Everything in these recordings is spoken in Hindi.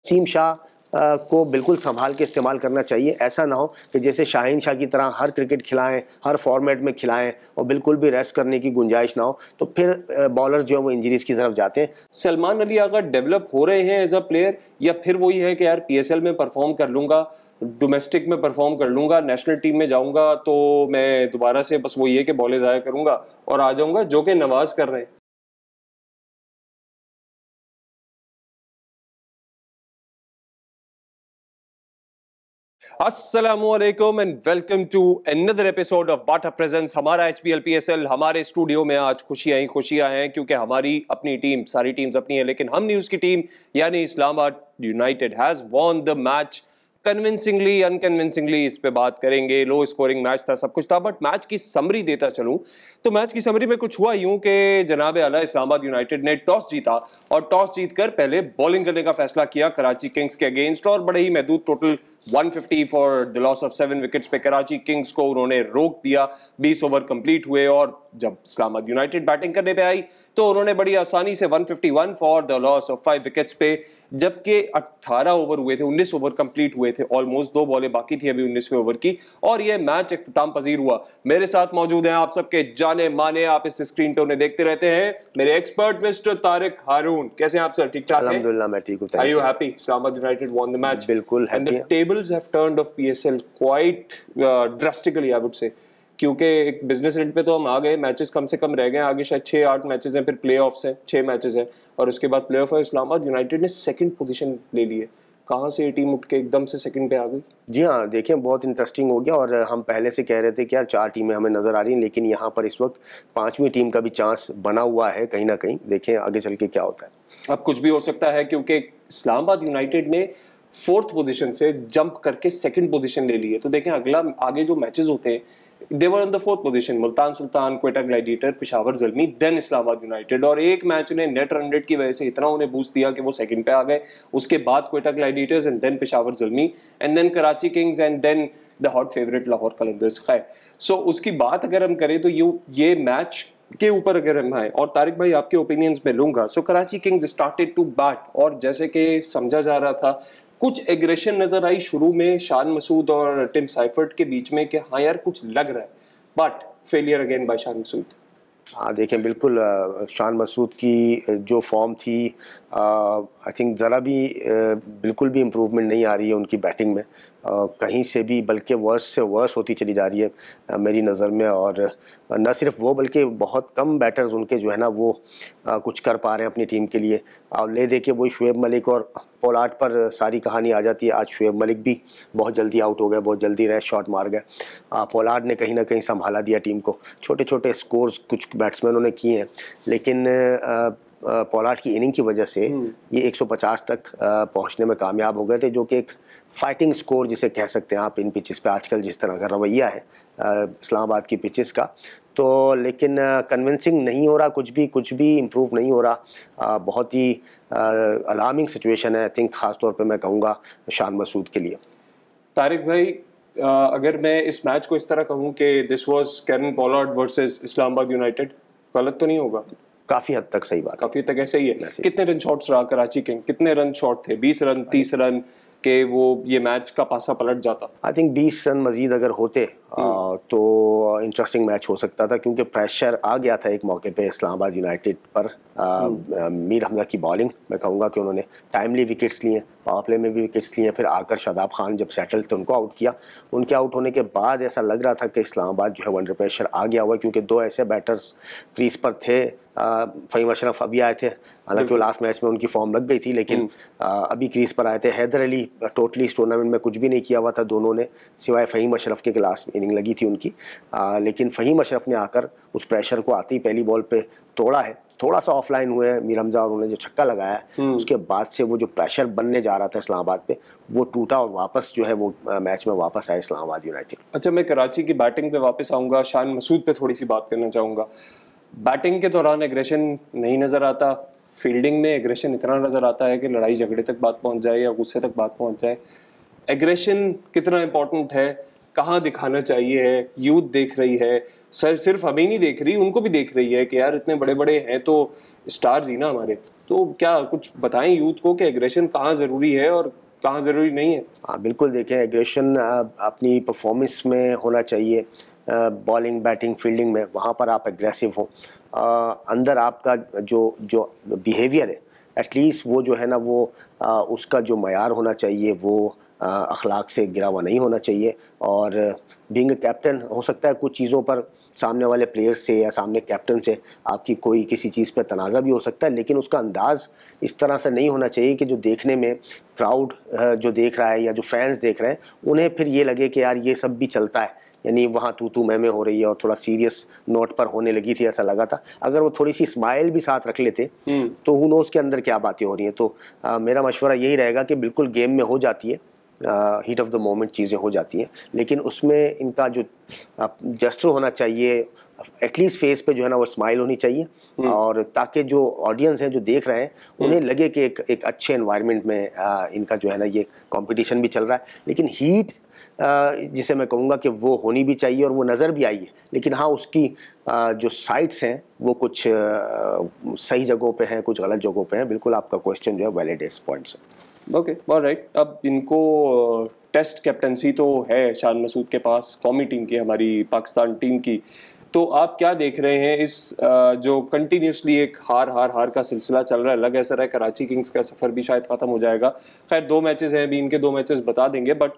नसीम शाह को बिल्कुल संभाल के इस्तेमाल करना चाहिए। ऐसा ना हो कि जैसे शाहीन शाह की तरह हर क्रिकेट खिलाएं, हर फॉर्मेट में खिलाएं और बिल्कुल भी रेस्ट करने की गुंजाइश ना हो, तो फिर बॉलर जो है वो इंजरीज की तरफ जाते हैं। सलमान अली अगर डेवलप हो रहे हैं एज अ प्लेयर, या फिर वही है कि यार पीएसएल में परफॉर्म कर लूंगा, डोमेस्टिक में परफॉर्म कर लूंगा, नेशनल टीम में जाऊंगा तो मैं दोबारा से बस वही है कि बॉलें जाया करूंगा और आ जाऊंगा, जो कि नवाज कर रहे हैं। अस्सलामुअलैकुम and welcome to another episode of Bata presents. हमारा एचपीएल पीएसएल। हमारे स्टूडियो में आज खुशियां हैं क्योंकि हमारी अपनी टीम, सारी टीम्स अपनी है, लेकिन हम न्यूज़ की टीम यानी Islamabad united has won the match convincingly, unconvincingly. इस पे बात करेंगे। लो स्कोरिंग मैच था, सब कुछ था, बट मैच की समरी देता चलूं तो मैच की समरी में कुछ हुआ यूं कि जनाब आला इस्लामाबाद यूनाइटेड ने टॉस जीता और टॉस जीतकर पहले बॉलिंग करने का फैसला किया कराची किंग्स के अगेंस्ट, और बड़े ही महदूद total 150 for the loss of 7 wickets पे कराची किंग्स को उन्होंने रोक दिया। 20 ओवर कंप्लीट हुए और जब इस्लामाबाद यूनाइटेड बैटिंग करने पे आई तो उन्होंने बड़ी आसानी से 151 for the loss of 5 wickets पे, जबकि 18 ओवर हुए थे, 19 ओवर कंप्लीट हुए थे, ऑलमोस्ट 2 बॉलें बाकी थी अभी 19वें ओवर की, और ये मैच इख्तिताम पजीर हुआ। मेरे साथ मौजूद हैं आप सबके जाने माने, आप इस स्क्रीन टोन देखते रहते हैं, मेरे एक्सपर्ट मिस्टर तारिक हारून। कैसे हैं आप सर? ठीक ठाक हैं? अल्हम्दुलिल्लाह मैं ठीक हूं। Are you happy? Islamabad United won the match. बिल्कुल And the happy. tables have turned of PSL quite drastically, I would say. क्योंकि एक बिजनेस रेट पे तो हम आ गए, मैचेस कम से कम रह गए, आगे शायद 6-8 मैचेस हैं, फिर प्ले ऑफ्स हैं, 6 मैचेस हैं, और उसके बाद प्ले ऑफ है। इस्लामाबाद यूनाइटेड ने सेकंड पोजीशन ले ली है। कहाँ से ये टीम उठ के एकदम से सेकंड पे आ गई? जी हाँ, देखें बहुत इंटरेस्टिंग हो गया, और हम पहले से कह रहे थे कि यार 4 टीमें हमें नज़र आ रही हैं, लेकिन यहाँ पर इस वक्त 5वीं टीम का भी चांस बना हुआ है कहीं ना कहीं। देखें आगे चल के क्या होता है। अब कुछ भी हो सकता है क्योंकि इस्लामाबाद यूनाइटेड ने 4th पोजीशन से जंप करके सेकंड पोजीशन ले ली है। तो देखें अगला आगे जो मैचेस होते हैं, they were on the 4th position, Multan Sultan, Quetta gladiator, Peshawar Zalmi, then Islamabad united, और एक मैच ने नेट रन रेट की वजह से इतना उन्हें बूस्ट दिया कि वो सेकंड पे आ गए। उसके बाद Quetta Gladiators and then Peshawar Zalmi and then Karachi Kings and then the hot favourite Lahore Qalandars. खैर, सो उसकी बात अगर हम करें तो ये मैच के ऊपर अगर हम आए, और तारिक भाई आपके ओपिनियंस में लूंगा। So Karachi kings started to bat, और जैसे कि समझा जा रहा था, कुछ एग्रेशन नजर आई शुरू में शान मसूद और टिम साइफर्ट के बीच में कि हाँ यार कुछ लग रहा है, but failure again bye Shan Masood. हाँ देखें, बिल्कुल शान मसूद की जो फॉर्म थी, आई थिंक ज़रा भी बिल्कुल भी इम्प्रूवमेंट नहीं आ रही है उनकी बैटिंग में कहीं से भी, बल्कि वर्स से वर्स होती चली जा रही है मेरी नज़र में। और न सिर्फ वो बल्कि बहुत कम बैटर्स उनके जो है ना वो कुछ कर पा रहे हैं अपनी टीम के लिए। और ले दे के वही शुएब मलिक और पोलार्ड पर सारी कहानी आ जाती है। आज शुएब मलिक भी बहुत जल्दी आउट हो गए, बहुत जल्दी रेस्ट शॉट मार गए। पोलार्ड ने कहीं ना कहीं संभाला दिया टीम को। छोटे छोटे स्कोर्स कुछ बैट्समैनों ने किए हैं, लेकिन पोलार्ड की इनिंग की वजह से ये 150 तक पहुंचने में कामयाब हो गए थे, जो कि एक फाइटिंग स्कोर जिसे कह सकते हैं आप इन पिचेस पे आजकल जिस तरह का रवैया है इस्लामाबाद की पिचेस का। तो लेकिन कन्विंसिंग नहीं हो रहा, कुछ भी इम्प्रूव नहीं हो रहा। बहुत ही अलार्मिंग सिचुएशन है आई थिंक, ख़ास तौर पे मैं कहूँगा शान मसूद के लिए। तारिक भाई, अगर मैं इस मैच को इस तरह कहूँ कि this was Kieron Pollard versus Islamabad United, गलत तो नहीं होगा? काफ़ी हद तक सही बात, काफी तक ऐसे ही है। कितने रन शॉट्स रहा कराची किंग? कितने रन शॉट थे? 20 रन, 30 रन के वो ये मैच का पासा पलट जाता। आई थिंक 20 रन मजीद अगर होते तो इंटरेस्टिंग मैच हो सकता था, क्योंकि प्रेशर आ गया था एक मौके पे इस्लामाबाद यूनाइटेड पर। मीर हमजा की बॉलिंग, मैं कहूँगा कि उन्होंने टाइमली विकेट्स लिए, पावर प्ले में भी विकेट्स लिए, फिर आकर शादाब खान जब सेटल थे उनको आउट किया। उनके आउट होने के बाद ऐसा लग रहा था कि इस्लामाबाद जो है अंडर प्रेशर आ गया हुआ, क्योंकि 2 ऐसे बैटर्स क्रीज पर थे। फ़हीम अशरफ अभी आए थे, हालांकि वो लास्ट मैच में उनकी फॉर्म लग गई थी, लेकिन अभी क्रीज पर आए थे। हैदर अली टोटली इस टूर्नामेंट में कुछ भी नहीं किया हुआ था दोनों ने, सिवाय फ़हीम अशरफ के लास्ट इनिंग लगी थी उनकी। लेकिन फ़हीम अशरफ ने आकर उस प्रेशर को आती पहली बॉल पे तोड़ा है। थोड़ा सा ऑफलाइन हुए हैं मीर हमजा, और उन्होंने जो छक्का लगाया है उसके बाद से वो जो प्रेशर बनने जा रहा था इस्लामाबाद पे, वो टूटा और वापस जो है वो मैच में वापस आया इस्लामाबाद यूनाइटेड। अच्छा, मैं कराची की बैटिंग पे वापस आऊँगा, शान मसूद पे थोड़ी सी बात करना चाहूँगा। बैटिंग के दौरान एग्रेशन नहीं नज़र आता, फील्डिंग में एग्रेशन इतना नज़र आता है कि लड़ाई झगड़े तक बात पहुँच जाए या गुस्से तक बात पहुँच जाए। एग्रेशन कितना इंपॉर्टेंट है कहाँ दिखाना चाहिए है, यूथ देख रही है, सिर्फ हमें नहीं देख रही, उनको भी देख रही है कि यार इतने बड़े बड़े हैं तो स्टार्स ही ना हमारे। तो क्या कुछ बताएं यूथ को कि एग्रेशन कहाँ जरूरी है और कहाँ जरूरी नहीं है? हाँ बिल्कुल, देखें एग्रेशन अपनी परफॉर्मेंस में होना चाहिए, बॉलिंग बैटिंग फील्डिंग में, वहाँ पर आप एग्रेसिव हो। अंदर आपका जो जो बिहेवियर है एटलीस्ट वो जो है ना वो उसका जो मयार होना चाहिए वो अखलाक से गिरा हुआ नहीं होना चाहिए। और बीइंग कैप्टन हो सकता है कुछ चीज़ों पर सामने वाले प्लेयर्स से या सामने कैप्टन से आपकी कोई किसी चीज़ पर तनाज़ा भी हो सकता है, लेकिन उसका अंदाज़ इस तरह से नहीं होना चाहिए कि जो देखने में क्राउड जो देख रहा है या जो फैंस देख रहे हैं उन्हें फिर ये लगे कि यार ये सब भी चलता है, यानी वहाँ तू मैं हो रही है और थोड़ा सीरियस नोट पर होने लगी थी, ऐसा लगा था। अगर वो थोड़ी सी स्माइल भी साथ रख लेते तो हु नोज़ के अंदर क्या बातें हो रही हैं। तो मेरा मशवरा यही रहेगा कि बिल्कुल गेम में हो जाती है, हीट ऑफ द मोमेंट चीज़ें हो जाती हैं, लेकिन उसमें इनका जो जेस्चर होना चाहिए एटलीस्ट फेस पे जो है ना वो स्माइल होनी चाहिए, और ताकि जो ऑडियंस है जो देख रहे हैं उन्हें लगे कि एक अच्छे एनवायरनमेंट में इनका जो है ना ये कंपटीशन भी चल रहा है। लेकिन हीट जिसे मैं कहूँगा कि वो होनी भी चाहिए और वो नज़र भी आई है, लेकिन हाँ उसकी जो साइट्स हैं वो कुछ सही जगहों पे हैं, कुछ गलत जगहों पे हैं। बिल्कुल आपका क्वेश्चन जो है वैलिड है इस पॉइंट से। ओके ऑलराइट, अब इनको टेस्ट कैप्टनसी तो है शान मसूद के पास, कौमी टीम की, हमारी पाकिस्तान टीम की। तो आप क्या देख रहे हैं इस जो कंटिन्यूसली एक हार का सिलसिला चल रहा है? लग ऐसा रहा है कराची किंग्स का सफर भी शायद खत्म हो जाएगा। खैर 2 मैचेस हैं अभी, इनके 2 मैचेस बता देंगे, बट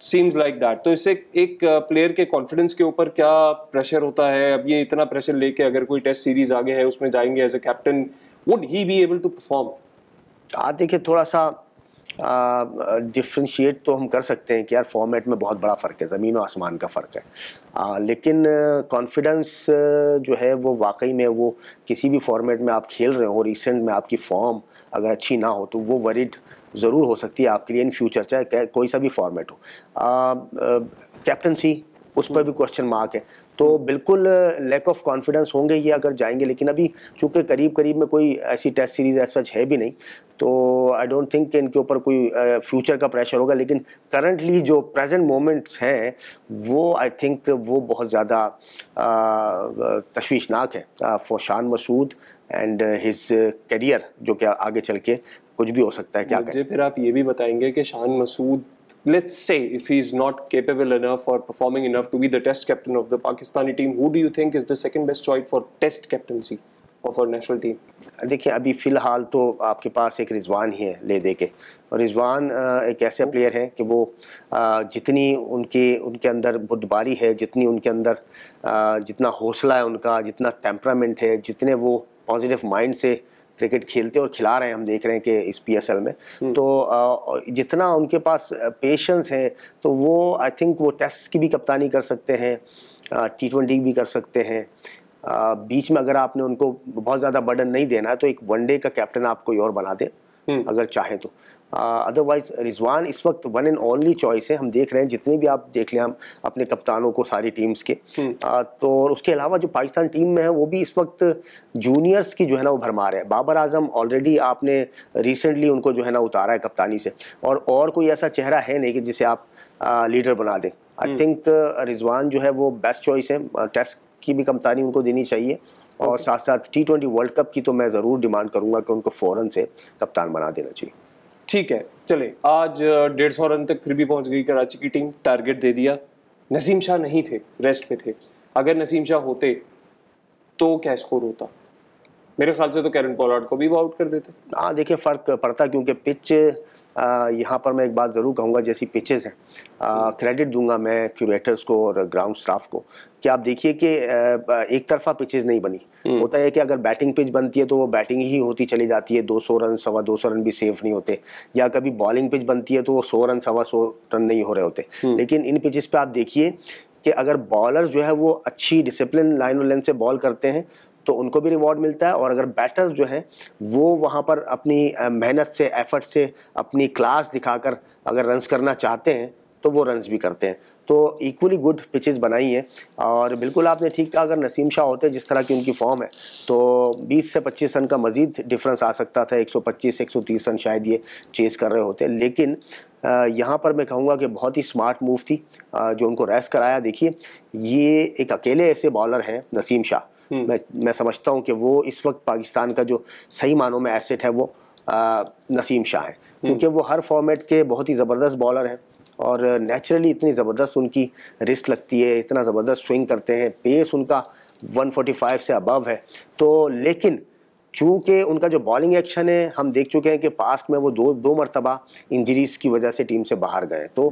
सीम्स लाइक दैट। तो इससे एक प्लेयर के कॉन्फिडेंस के ऊपर क्या प्रेशर होता है? अब ये इतना प्रेशर लेके अगर कोई टेस्ट सीरीज आगे है उसमें जाएंगे as a captain, would he be able to perform? देखिए थोड़ा सा डिफ्रेंशिएट तो हम कर सकते हैं कि यार फॉर्मेट में बहुत बड़ा फ़र्क है, ज़मीन और आसमान का फ़र्क है। लेकिन कॉन्फिडेंस जो है वो वाकई में वो किसी भी फॉर्मेट में आप खेल रहे हो, रिसेंट में आपकी फॉर्म अगर अच्छी ना हो तो वो वरीड ज़रूर हो सकती है आपके लिए इन फ्यूचर, चाहे कोई सा भी फॉर्मेट हो। कैप्टनसी उस पर भी क्वेश्चन मार्क है, तो बिल्कुल लैक ऑफ कॉन्फिडेंस होंगे ये अगर जाएंगे। लेकिन अभी चूँकि करीब में कोई ऐसी टेस्ट सीरीज़ ऐसा सच है भी नहीं, तो आई डोंट थिंक कि इनके ऊपर कोई फ्यूचर का प्रेशर होगा। लेकिन करंटली जो प्रेजेंट मोमेंट्स हैं वो आई थिंक वो बहुत ज़्यादा तशवीशनाक है for Shan Masood and his career, जो कि आगे चल के कुछ भी हो सकता है। क्या मुझे फिर आप ये भी बताएंगे कि Shan Masood, let's say if he's not capable enough or performing enough to be the test captain of the Pakistani team, who do you think is the second best choice for test captaincy of our national team? देखिए अभी फ़िलहाल तो आपके पास एक रिजवान ही है ले दे के, और रिजवान एक ऐसे प्लेयर हैं कि वो जितनी उनके अंदर बुर्दबारी है, जितनी उनके अंदर जितना हौसला है उनका, जितना टेम्परामेंट है, जितने वो पॉजिटिव माइंड से क्रिकेट खेलते और खिला रहे हैं, हम देख रहे हैं कि इस PSL में, तो जितना उनके पास पेशेंस है तो वो आई थिंक वो टेस्ट की भी कप्तानी कर सकते हैं, T20 भी कर सकते हैं। बीच में अगर आपने उनको बहुत ज़्यादा बर्डन नहीं देना है तो एक वनडे का कैप्टन आप कोई और बना दें अगर चाहें तो। अदरवाइज रिजवान इस वक्त वन एंड ओनली चॉइस है। हम देख रहे हैं जितने भी आप देख लें हम अपने कप्तानों को सारी टीम्स के, तो उसके अलावा जो पाकिस्तान टीम में है वो भी इस वक्त जूनियर्स की जो है ना वो भरमार है। बाबर आजम ऑलरेडी आपने रिसेंटली उनको जो है ना उतारा है कप्तानी से, और कोई ऐसा चेहरा है नहीं कि जिसे आप लीडर बना दें। आई थिंक रिजवान जो है वो बेस्ट चॉइस है, टेस्ट की भी कप्तानी उनको देनी चाहिए, और साथ साथ T20 वर्ल्ड कप की तो मैं ज़रूर डिमांड करूंगा कि उनको फ़ौरन से कप्तान बना देना चाहिए। ठीक है, चले आज 150 रन तक फिर भी पहुंच गई कराची की टीम, टारगेट दे दिया। नसीम शाह नहीं थे, रेस्ट पे थे। अगर नसीम शाह होते तो क्या स्कोर होता? मेरे ख्याल से तो कैरन पोलार्ड को भी आउट कर देते। हाँ देखिए फ़र्क पड़ता, क्योंकि पिच यहाँ पर मैं एक बात ज़रूर कहूँगा, जैसी पिचेस हैं, क्रेडिट दूंगा मैं क्यूरेटर्स को और ग्राउंड स्टाफ को कि आप देखिए कि एक तरफा पिचेस नहीं बनी। होता है कि अगर बैटिंग पिच बनती है तो वो बैटिंग ही होती चली जाती है, 200 रन 225 रन भी सेफ नहीं होते, या कभी बॉलिंग पिच बनती है तो वो 100 रन 125 रन नहीं हो रहे होते। लेकिन इन पिचेस पे आप देखिए कि अगर बॉलर जो है वो अच्छी डिसिप्लिन लाइन और लेंथ से बॉल करते हैं तो उनको भी रिवॉर्ड मिलता है, और अगर बैटर्स जो हैं वो वहाँ पर अपनी मेहनत से, एफर्ट से, अपनी क्लास दिखाकर अगर रन्स करना चाहते हैं तो वो रन्स भी करते हैं। तो इक्वली गुड पिचेस बनाई हैं, और बिल्कुल आपने ठीक कहा, अगर नसीम शाह होते जिस तरह की उनकी फॉर्म है तो 20 से 25 रन का मज़ीद डिफरेंस आ सकता था, 125 130 रन शायद ये चेज़ कर रहे होते। लेकिन यहाँ पर मैं कहूँगा कि बहुत ही स्मार्ट मूव थी जो उनको रेस्ट कराया। देखिए, ये एक अकेले ऐसे बॉलर हैं नसीम शाह, मैं समझता हूँ कि वो इस वक्त पाकिस्तान का जो सही मानों में एसेट है वो नसीम शाह है, क्योंकि वो हर फॉर्मेट के बहुत ही ज़बरदस्त बॉलर हैं और नेचुरली इतनी ज़बरदस्त उनकी रिस्ट लगती है, इतना ज़बरदस्त स्विंग करते हैं, पेस उनका 145 से अबव है। तो लेकिन चूँकि उनका जो बॉलिंग एक्शन है, हम देख चुके हैं कि पास्ट में वो दो मरतबा इंजरीज़ की वजह से टीम से बाहर गए। तो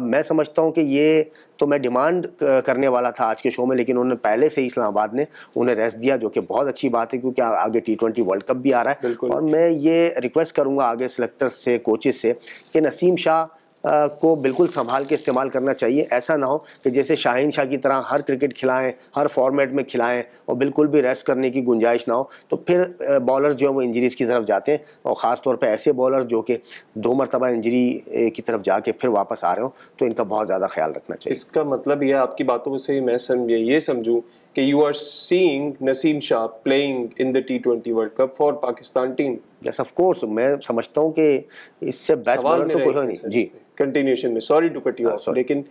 मैं समझता हूँ कि ये तो मैं डिमांड करने वाला था आज के शो में, लेकिन उन्होंने पहले से ही इस्लामाबाद ने उन्हें रेस्ट दिया, जो कि बहुत अच्छी बात है, क्योंकि आगे T20 वर्ल्ड कप भी आ रहा है। और मैं ये रिक्वेस्ट करूँगा आगे सेलेक्टर्स से, कोचेस से, कि नसीम शाह को बिल्कुल संभाल के इस्तेमाल करना चाहिए। ऐसा ना हो कि जैसे शाहीन शाह की तरह हर क्रिकेट खिलाएं, हर फॉर्मेट में खिलाएं और बिल्कुल भी रेस्ट करने की गुंजाइश ना हो, तो फिर बॉलर जो है वो इंजरीज़ की तरफ जाते हैं, और ख़ास तौर पे ऐसे बॉलर जो कि 2 मरतबा इंजरी की तरफ जाके फिर वापस आ रहे हो, तो इनका बहुत ज़्यादा ख्याल रखना चाहिए। इसका मतलब ये आपकी बातों से मैं ये समझूँ कि you are seeing Naseem Shah playing in the T20 world cup for Pakistan team. Yes, of course, मैं समझता हूँ कि इससे बेस्ट बॉलर तो कोई नहीं। जी, कंटिन्यूएशन में, sorry to cut you off, लेकिन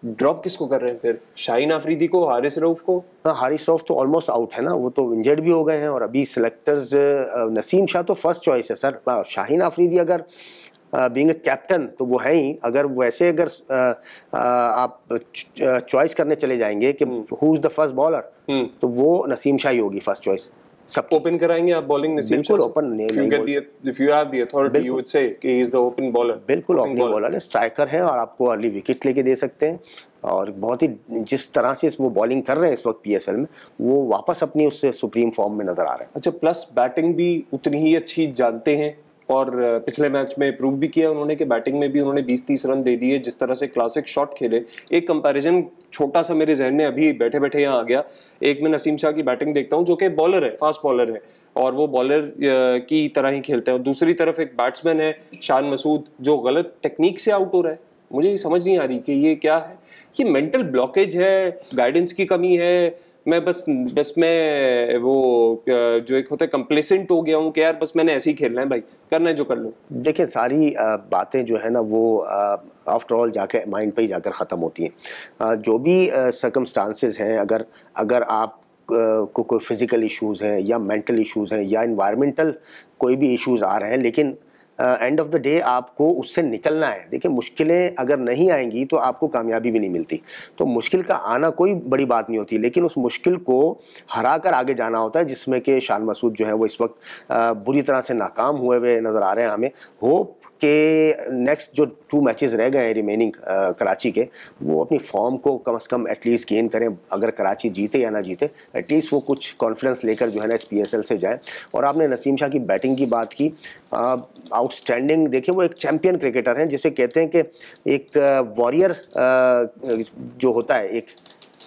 ड्रॉप किसको कर रहे हैं फिर? शाहीन आफरीदी को, हारिस रऊफ को? हारिस रऊफ तो ऑलमोस्ट आउट है ना, वो तो इंजर्ड भी हो गए हैं। और अभी सिलेक्टर्स नसीम शाह तो फर्स्ट चॉइस है सर। शाहीन आफरीदी अगर बीइंग ए कैप्टन तो वो है ही, अगर वैसे अगर आप चॉइस करने चले जाएंगे कि who is the first bowler, तो वो नसीम शाह ही होगी फर्स्ट चॉइस। सब ओपन कराएंगे आप बॉलिंग नसीम शाह? बिल्कुल ओपन नहीं, if you have the authority you would say कि he is the open bowler. बिल्कुल ओपनिंग बॉलर है, स्ट्राइकर है, और आपको अर्ली विकेट लेके दे सकते हैं। और बहुत ही जिस तरह से वो बॉलिंग कर रहे हैं इस वक्त PSL में, वो वापस अपनी उससे सुप्रीम फॉर्म में नजर आ रहे हैं। अच्छा, प्लस बैटिंग भी उतनी ही अच्छी जानते हैं, और पिछले मैच में प्रूव भी किया उन्होंने कि बैटिंग में भी उन्होंने 20-30 रन दे दिए। जिस तरह से क्लासिक शॉट खेले, एक कंपैरिजन छोटा सा मेरे जहन में अभी बैठे बैठे यहाँ आ गया। एक मैं नसीम शाह की बैटिंग देखता हूँ जो कि बॉलर है, फास्ट बॉलर है, और वो बॉलर की तरह ही खेलते हैं। और दूसरी तरफ एक बैट्समैन है शान मसूद, जो गलत टेक्निक से आउट हो रहा है। मुझे ये समझ नहीं आ रही कि ये क्या है। ये मेंटल ब्लॉकेज है, गाइडेंस की कमी है, मैं बस मैं वो जो एक होता है कंप्लेसेंट हो गया हूँ कि यार बस मैंने ऐसे ही खेलना है भाई, करना है जो कर लो। देखिए, सारी बातें जो है ना वो आफ्टर ऑल जाके माइंड पे ही जाकर ख़त्म होती हैं। जो भी सर्कमस्टांसेस हैं, अगर आप को कोई फिज़िकल इश्यूज़ हैं या मेंटल इश्यूज़ हैं या इन्वायरमेंटल कोई भी इश्यूज़ आ रहे हैं, लेकिन एंड ऑफ द डे आपको उससे निकलना है। देखिए, मुश्किलें अगर नहीं आएंगी तो आपको कामयाबी भी नहीं मिलती। तो मुश्किल का आना कोई बड़ी बात नहीं होती, लेकिन उस मुश्किल को हरा कर आगे जाना होता है, जिसमें कि शान मसूद जो है वो इस वक्त बुरी तरह से नाकाम हुए हुए नज़र आ रहे हैं। हमें होप के नेक्स्ट जो 2 मैचेस रह गए हैं रिमेनिंग कराची के, वो अपनी फॉर्म को कम से कम एटलीस्ट गेन करें। अगर कराची जीते या ना जीते, एटलीस्ट वो कुछ कॉन्फिडेंस लेकर जो है ना इस PSL से जाए। और आपने नसीम शाह की बैटिंग की बात की, आउटस्टैंडिंग। देखिए, वो एक चैम्पियन क्रिकेटर हैं, जिसे कहते हैं कि एक वॉरियर जो होता है, एक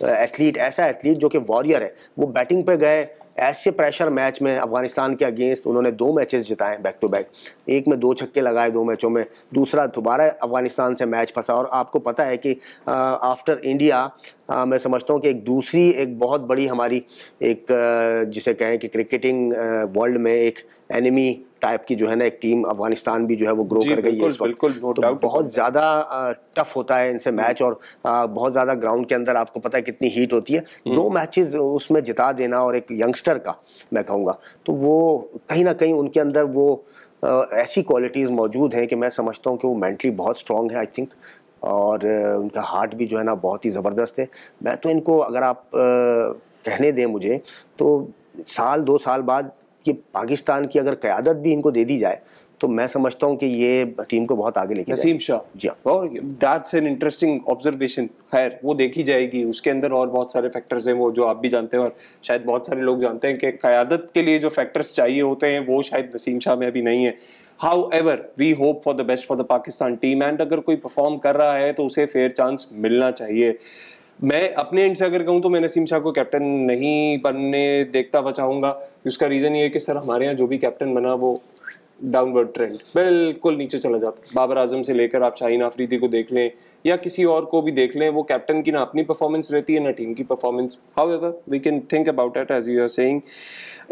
एथलीट, ऐसा एथलीट जो कि वॉरियर है। वो बैटिंग पे गए, ऐसे प्रेशर मैच में अफगानिस्तान के अगेंस्ट उन्होंने 2 मैचेस जिताए बैक टू बैक। एक में 2 छक्के लगाए 2 मैचों में, दूसरा दोबारा अफगानिस्तान से मैच फंसा। और आपको पता है कि आफ्टर इंडिया मैं समझता हूँ कि एक बहुत बड़ी हमारी एक जिसे कहें कि क्रिकेटिंग वर्ल्ड में एक एनिमी टाइप की जो है ना एक टीम अफगानिस्तान भी जो है वो ग्रो कर गई है इस वक्त। तो बहुत ज़्यादा टफ होता है इनसे मैच, और बहुत ज़्यादा ग्राउंड के अंदर आपको पता है कितनी हीट होती है। 2 मैचेस उसमें जिता देना, और एक यंगस्टर का मैं कहूँगा, तो वो कहीं ना कहीं उनके अंदर वो ऐसी क्वालिटीज़ मौजूद हैं कि मैं समझता हूँ कि वो मेंटली बहुत स्ट्रॉन्ग है आई थिंक, और उनका हार्ट भी जो है ना बहुत ही ज़बरदस्त है। मैं तो इनको, अगर आप कहने दें मुझे, तो 1-2 साल बाद कि पाकिस्तान की अगर क़यादत भी इनको दे दी जाए, तो मैं समझता हूँ कि ये टीम को बहुत आगे लेके नसीम शाह जी, और दैट्स एन इंटरेस्टिंग ऑब्जर्वेशन। खैर, वो देखी जाएगी, उसके अंदर और बहुत सारे फैक्टर्स हैं वो जो आप भी जानते हैं और शायद बहुत सारे लोग जानते हैं कि क़यादत के लिए जो फैक्टर्स चाहिए होते हैं वो शायद नसीम शाह में अभी नहीं है। However, we hope for the best for the Pakistan team, and अगर कोई परफॉर्म कर रहा है तो उसे फेयर चांस मिलना चाहिए। मैं अपने एंड से अगर कहूँ तो मैं नसीम शाह को कैप्टन नहीं बनने देखता हुआ चाहूँगा। उसका रीज़न ये है कि सर हमारे यहाँ जो भी कैप्टन बना वो डाउनवर्ड ट्रेंड, बिल्कुल नीचे चला जाता है। बाबर आजम से लेकर आप शाहीन आफरीदी को देख लें या किसी और को भी देख लें, वो कैप्टन की ना अपनी परफॉर्मेंस रहती है ना टीम की performance. However we can think about it as you are saying.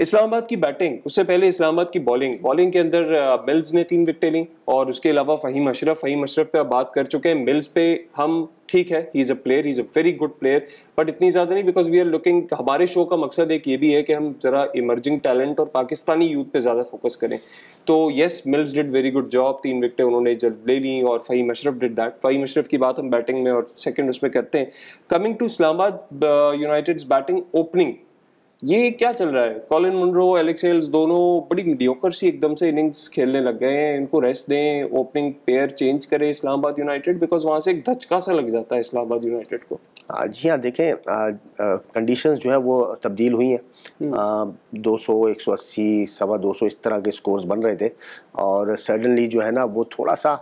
Islamabad की बैटिंग, उससे पहले इस्लामाबाद की बॉलिंग के अंदर मिल्स ने 3 विकेटें ली और उसके अलावा फहीम अशरफ पे आप बात कर चुके हैं। मिल्स पे हम ठीक है, he is a player, he is a very good player, but इतनी ज्यादा नहीं, बिकॉज वी आर लुकिंग, हमारे शो का मकसद एक ये भी है कि हम जरा इमर्जिंग टैलेंट और पाकिस्तानी यूथ पे ज्यादा फोकस करें। तो yes, mills did very good job, 3 विकेटें उन्होंने जल्द ले ली और फहीम अशरफ डिड दैट। फहीम अशरफ की बात हम बैटिंग में और सेकंड उसमें करते हैं। Coming to Islamabad united's batting opening, ये क्या चल रहा है? कॉलिन मुनरो, एलेक्स हेल्स दोनों बड़ी मीडियोकर सी एकदम से इनिंग्स खेलने लग गए हैं। इनको रेस्ट दें, ओपनिंग पेयर चेंज करे इस्लामाबाद यूनाइटेड, बिकॉज वहां से एक धचका सा लग जाता है इस्लामाबाद यूनाइटेड को। जी हाँ, देखें कंडीशंस जो है वो तब्दील हुई हैं। 200, 180, 225 इस तरह के स्कोर्स बन रहे थे और सडनली जो है ना वो थोड़ा सा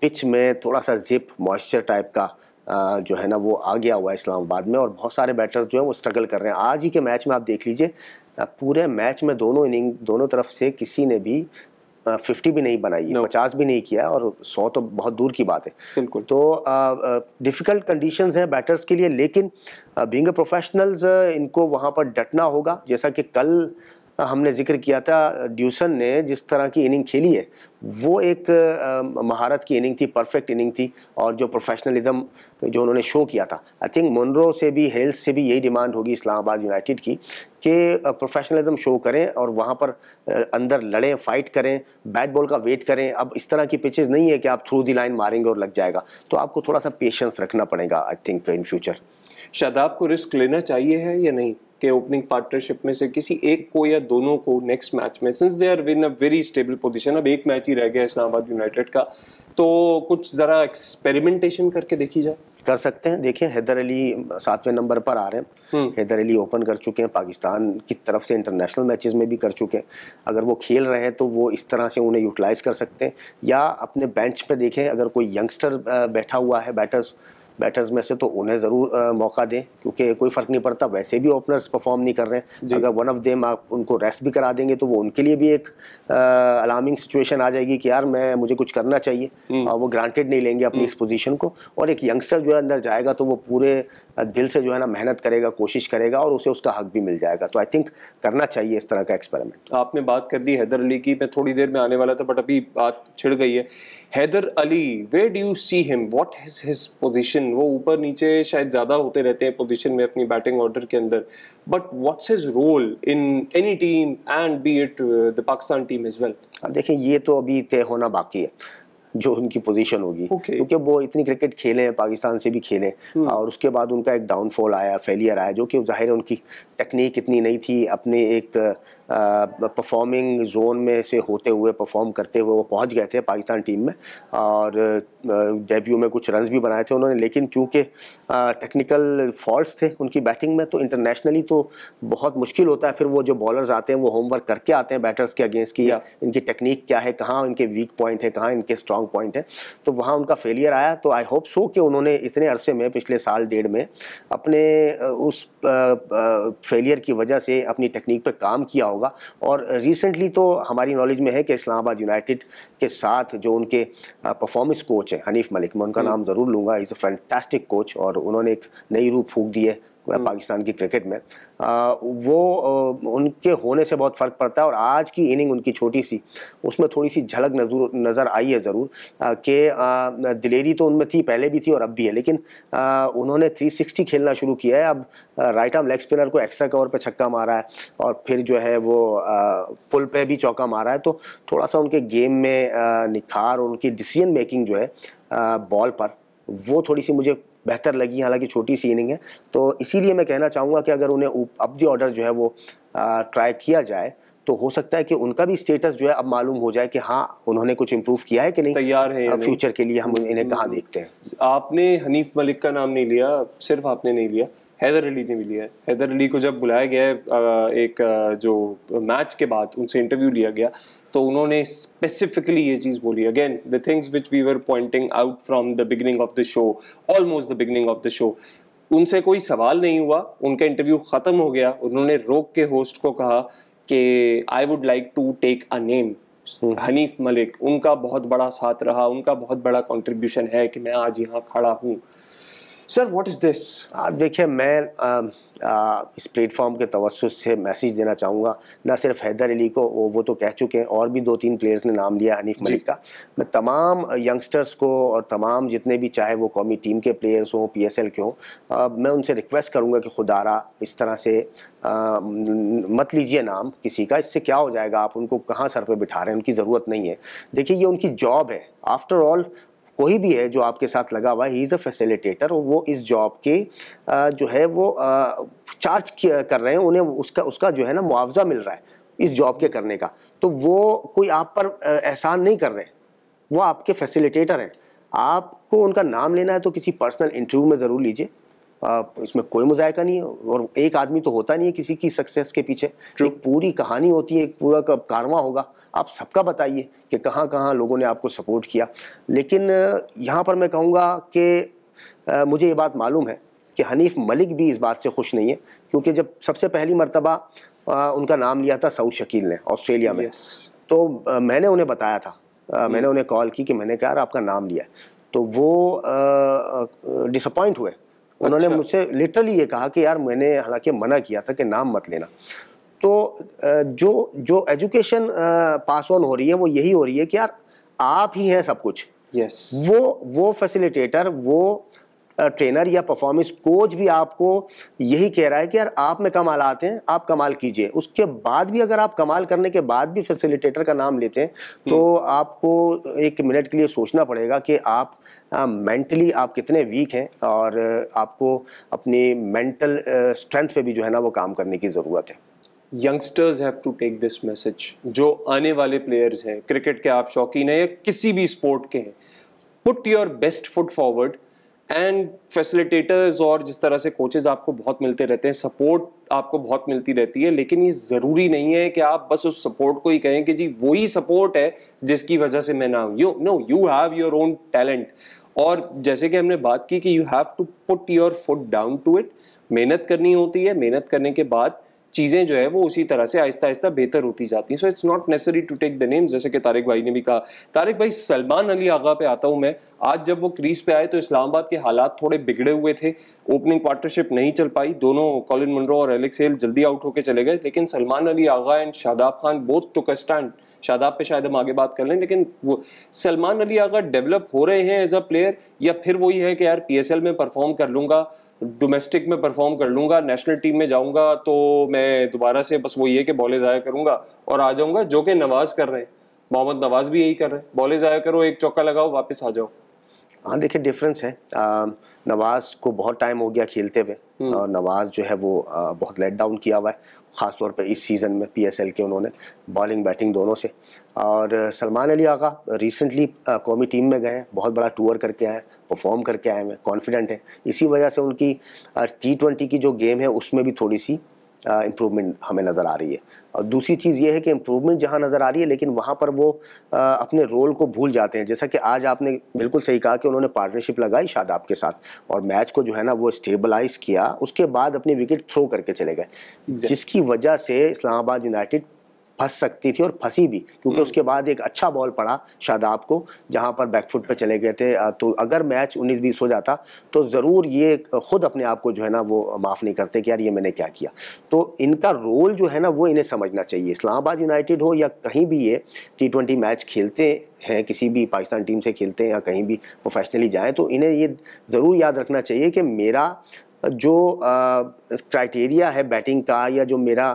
पिच में थोड़ा सा जिप मॉइस्चर टाइप का जो है ना वो आ गया हुआ है इस्लामाबाद में और बहुत सारे बैटर्स जो है वो स्ट्रगल कर रहे हैं। आज ही के मैच में आप देख लीजिए, पूरे मैच में दोनों तरफ से किसी ने भी 50 भी नहीं बनाई है, 50 भी नहीं किया और 100 तो बहुत दूर की बात है। बिल्कुल। तो डिफ़िकल्ट कंडीशंस हैं बैटर्स के लिए, लेकिन बीइंग अ प्रोफेशनल्स इनको वहाँ पर डटना होगा। जैसा कि कल हमने जिक्र किया था, ड्यूसन ने जिस तरह की इनिंग खेली है वो एक महारत की इनिंग थी, परफेक्ट इनिंग थी और जो प्रोफेशनलिज्म जो उन्होंने शो किया था, आई थिंक मुनरो से भी, हेल्स से भी यही डिमांड होगी इस्लामाबाद यूनाइटेड की कि प्रोफेशनलिज्म शो करें और वहाँ पर अंदर लड़ें, फाइट करें, बैट बॉल का वेट करें। अब इस तरह की पिचेस नहीं है कि आप थ्रू द लाइन मारेंगे और लग जाएगा, तो आपको थोड़ा सा पेशेंस रखना पड़ेगा I think in future. Shadab को रिस्क लेना चाहिए है या नहीं कि ओपनिंग पार्टनरशिप में से किसी एक को या दोनों को नेक्स्ट मैच में, since they are in a very stable position, अब एक मैच ही रह गया इस्लामाबाद यूनाइटेड का, तो कुछ जरा एक्सपेरिमेंटेशन करके देखी जाए? कर सकते हैं। देखें, हैदर अली 7वें नंबर पर आ रहे हैं। हैदर अली ओपन कर चुके हैं, पाकिस्तान की तरफ से इंटरनेशनल मैचेस में भी कर चुके हैं। अगर वो खेल रहे हैं तो वो इस तरह से उन्हें यूटिलाइज कर सकते हैं, या अपने बेंच पे देखें अगर कोई यंगस्टर बैठा हुआ है बैटर्स में से तो उन्हें ज़रूर मौका दें, क्योंकि कोई फ़र्क नहीं पड़ता, वैसे भी ओपनर्स परफॉर्म नहीं कर रहे हैं। अगर वन ऑफ देम आप उनको रेस्ट भी करा देंगे तो वो उनके लिए भी एक अलार्मिंग सिचुएशन आ जाएगी कि यार मुझे कुछ करना चाहिए, और वो ग्रांटेड नहीं लेंगे अपनी इस पोजीशन को। और एक यंगस्टर जो है अंदर जाएगा तो वो पूरे दिल से जो है ना मेहनत करेगा, कोशिश करेगा और उसे उसका हक भी मिल जाएगा। तो आई थिंक करना चाहिए इस तरह का एक्सपेरिमेंट। आपने बात कर दी हैदर अली की, मैं थोड़ी देर में आने वाला था बट अभी बात छिड़ गई है। Haider Ali, where do you see him, what is his position? वो ऊपर नीचे शायद ज्यादा होते रहते हैं पोजीशन में अपनी बैटिंग ऑर्डर के अंदर, but what's his role in any team and be it the Pakistan team as well? देखिए, ये तो अभी तय होना बाकी है जो उनकी पोजीशन होगी, क्योंकि वो इतनी क्रिकेट खेले हैं, पाकिस्तान से भी खेले, और उसके बाद उनका एक डाउनफॉल आया, फेलियर आया, जो कि जाहिर है उनकी टेक्निक इतनी नहीं थी, अपने एक परफॉर्मिंग जोन में से होते हुए, परफॉर्म करते हुए वो पहुंच गए थे पाकिस्तान टीम में, और डेब्यू में कुछ रन्स भी बनाए थे उन्होंने, लेकिन चूँकि टेक्निकल फॉल्ट्स थे उनकी बैटिंग में, तो इंटरनेशनली तो बहुत मुश्किल होता है। फिर वो जो बॉलर्स आते हैं वो होमवर्क करके आते हैं बैटर्स के अगेंस्ट की इनकी टेक्निक क्या है, कहाँ इनके वीक पॉइंट है, कहाँ इनके स्ट्रॉन्ग पॉइंट है, तो वहाँ उनका फेलियर आया। तो आई होप सो कि उन्होंने इतने अरसे में, पिछले साल डेढ़ में, अपने उस फेलियर की वजह से अपनी टेक्निक पे काम किया होगा। और रिसेंटली तो हमारी नॉलेज में है कि इस्लामाबाद यूनाइटेड के साथ जो उनके परफॉर्मेंस कोच हैं हनीफ मलिक, मैं उनका नाम ज़रूर लूँगा, इज़ अ फैंटास्टिक कोच, और उन्होंने एक नई रूप फूंक दी है पाकिस्तान की क्रिकेट में। वो उनके होने से बहुत फ़र्क पड़ता है, और आज की इनिंग उनकी छोटी सी, उसमें थोड़ी सी झलक नज़र आई है ज़रूर, कि दिलेरी तो उनमें थी, पहले भी थी और अब भी है, लेकिन उन्होंने 360 खेलना शुरू किया है। अब राइट आर्म लेग स्पिनर को एक्स्ट्रा कवर पे छक्का मारा है, और फिर जो है वो पुल पे भी चौका मारा है, तो थोड़ा सा उनके गेम में निखार, और उनकी डिसीजन मेकिंग जो है बॉल पर, वो थोड़ी सी मुझे बेहतर लगी। हालांकि छोटी सी इनिंग है, तो इसीलिए मैं कहना चाहूँगा कि अगर उन्हें अप द ऑर्डर जो है वो ट्राई किया जाए, तो हो सकता है कि उनका भी स्टेटस जो है अब मालूम हो जाए कि हाँ उन्होंने कुछ इम्प्रूव किया है कि नहीं, तैयार है फ्यूचर के लिए हम इन्हें कहाँ देखते हैं। आपने हनीफ मलिक का नाम नहीं लिया, सिर्फ आपने नहीं लिया, हैदर अली ने भी लिया है। हैदर अली को जब बुलाया गया एक जो मैच के बाद उनसे इंटरव्यू लिया गया, तो उन्होंने स्पेसिफिकली ये चीज बोली, again the things which we were pointing out from the beginning of the show, almost the beginning of the show. उनसे कोई सवाल नहीं हुआ, उनका इंटरव्यू खत्म हो गया, उन्होंने रोक के होस्ट को कहा कि I would like to take a name, Hanif Malik, उनका बहुत बड़ा साथ रहा, उनका बहुत बड़ा कंट्रीब्यूशन है कि मैं आज यहाँ खड़ा हूँ। Sir what is this? देखिए, मैं इस प्लेटफॉर्म के तवज्जुह से मैसेज देना चाहूँगा, ना सिर्फ हैदर अली को, वो तो कह चुके हैं, और भी 2-3 प्लेयर्स ने नाम लिया हनीफ मलिक का। मैं तमाम यंगस्टर्स को और तमाम जितने भी, चाहे वो कौमी टीम के प्लेयर्स हों, PSL के हों, मैं उनसे रिक्वेस्ट करूँगा कि खुदारा इस तरह से मत लीजिए नाम किसी का। इससे क्या हो जाएगा, आप उनको कहाँ सर पे बिठा रहे हैं, उनकी ज़रूरत नहीं है। देखिए, ये उनकी जॉब है। आफ्टर ऑल कोई भी है जो आपके साथ लगा हुआ है, ही इज़ अ फैसिलिटेटर, और वो इस जॉब के जो है वो चार्ज कर रहे हैं, उन्हें उसका जो है ना मुआवजा मिल रहा है इस जॉब के करने का। तो वो कोई आप पर एहसान नहीं कर रहे हैं, वो आपके फैसिलिटेटर हैं। आपको उनका नाम लेना है तो किसी पर्सनल इंटरव्यू में ज़रूर लीजिए, इसमें कोई मुज़ायका नहीं है। और एक आदमी तो होता नहीं है किसी की सक्सेस के पीछे, एक पूरी कहानी होती है, एक पूरा कारवां होगा। आप सबका बताइए कि कहाँ कहाँ लोगों ने आपको सपोर्ट किया। लेकिन यहाँ पर मैं कहूँगा कि मुझे ये बात मालूम है कि हनीफ मलिक भी इस बात से खुश नहीं है, क्योंकि जब सबसे पहली मर्तबा उनका नाम लिया था सऊद शकील ने ऑस्ट्रेलिया में, तो मैंने उन्हें बताया था, मैंने उन्हें कॉल की कि मैंने कहा यार आपका नाम लिया है, तो वो डिसअपॉइंट हुए। उन्होंने मुझसे लिटरली ये कहा कि यार मैंने हालांकि मना किया था कि नाम मत लेना। तो जो एजुकेशन पास ऑन हो रही है वो यही हो रही है कि यार आप ही हैं सब कुछ। वो फैसिलिटेटर, वो ट्रेनर या परफॉर्मेंस कोच भी आपको यही कह रहा है कि यार आप में कमाल आते हैं, आप कमाल कीजिए। उसके बाद भी अगर आप कमाल करने के बाद भी फैसिलिटेटर का नाम लेते हैं तो आपको एक मिनट के लिए सोचना पड़ेगा कि आप मेंटली आप कितने वीक हैं, और आपको अपनी मेंटल स्ट्रेंथ पे भी जो है ना वो काम करने की ज़रूरत है। Youngsters have to take this message. जो आने वाले प्लेयर्स हैं, क्रिकेट के आप शौकीन हैं या किसी भी स्पोर्ट के हैं, put your best foot forward. And facilitators और जिस तरह से कोचेस आपको बहुत मिलते रहते हैं, सपोर्ट आपको बहुत मिलती रहती है, लेकिन ये ज़रूरी नहीं है कि आप बस उस सपोर्ट को ही कहें कि जी वही सपोर्ट है जिसकी वजह से मैं ना हूं। You have your own talent. और जैसे कि हमने बात की कि you have to put your foot down to it. मेहनत करनी होती है, मेहनत करने के बाद चीज़ें जो है वो उसी तरह से आहिस्ता आहिस्ता बेहतर होती जाती हैं। So it's not necessary to take the names, जैसे कि तारिक भाई ने भी कहा। तारिक भाई, सलमान अली आगा पे आता हूं मैं। आज जब वो क्रीज पे आए तो इस्लामाबाद के हालात थोड़े बिगड़े हुए थे, ओपनिंग पार्टनरशिप नहीं चल पाई, दोनों कॉलिन मुनरो और एलेक्स हेल जल्दी आउट होकर चले गए, लेकिन Salman Ali Agha and Shadab Khan both took a stand. Shadab पे शायद हम आगे बात कर लें, लेकिन वो सलमान अली आगा डेवलप हो रहे हैं एज अ प्लेयर, या फिर वही है कि यार PSL में परफॉर्म कर लूंगा, डोमेस्टिक में परफॉर्म कर लूंगा, नेशनल टीम में जाऊंगा तो मैं दोबारा से बस वही है कि बॉलें ज़ाया करूंगा और आ जाऊंगा, जो कि नवाज कर रहे हैं, मोहम्मद नवाज भी यही कर रहे हैं, बॉलें ज़ाया करो, एक चौका लगाओ, वापस आ जाओ। हाँ, देखिए डिफरेंस है। नवाज को बहुत टाइम हो गया खेलते हुए, और नवाज जो है वो बहुत लेट डाउन किया हुआ है, ख़ासतौर पे इस सीज़न में PSL के उन्होंने बॉलिंग बैटिंग दोनों से। और सलमान अली आगा रिसेंटली कौमी टीम में गए हैं, बहुत बड़ा टूर करके आए हैं, परफॉर्म करके आए हैं, कॉन्फिडेंट हैं। इसी वजह से उनकी T20 की जो गेम है उसमें भी थोड़ी सी इम्प्रूवमेंट हमें नज़र आ रही है। और दूसरी चीज़ ये है कि इम्प्रूवमेंट जहाँ नज़र आ रही है, लेकिन वहाँ पर वो अपने रोल को भूल जाते हैं। जैसा कि आज आपने बिल्कुल सही कहा कि उन्होंने पार्टनरशिप लगाई शादाब के साथ और मैच को जो है ना वो स्टेबलाइज़ किया, उसके बाद अपनी विकेट थ्रो करके चले गए, जिसकी वजह से इस्लामाबाद यूनाइटेड फंस सकती थी, और फंसी भी, क्योंकि उसके बाद एक अच्छा बॉल पड़ा शादाब को जहां पर बैकफुट पे चले गए थे। तो अगर मैच 19-20 हो जाता तो ज़रूर ये खुद अपने आप को जो है ना वो माफ़ नहीं करते कि यार ये मैंने क्या किया। तो इनका रोल जो है ना वो इन्हें समझना चाहिए। इस्लामाबाद यूनाइटेड हो या कहीं भी ये T20 मैच खेलते हैं, किसी भी पाकिस्तान टीम से खेलते हैं या कहीं भी प्रोफेशनली जाएँ, तो इन्हें ये ज़रूर याद रखना चाहिए कि मेरा जो क्राइटेरिया है बैटिंग का, या जो मेरा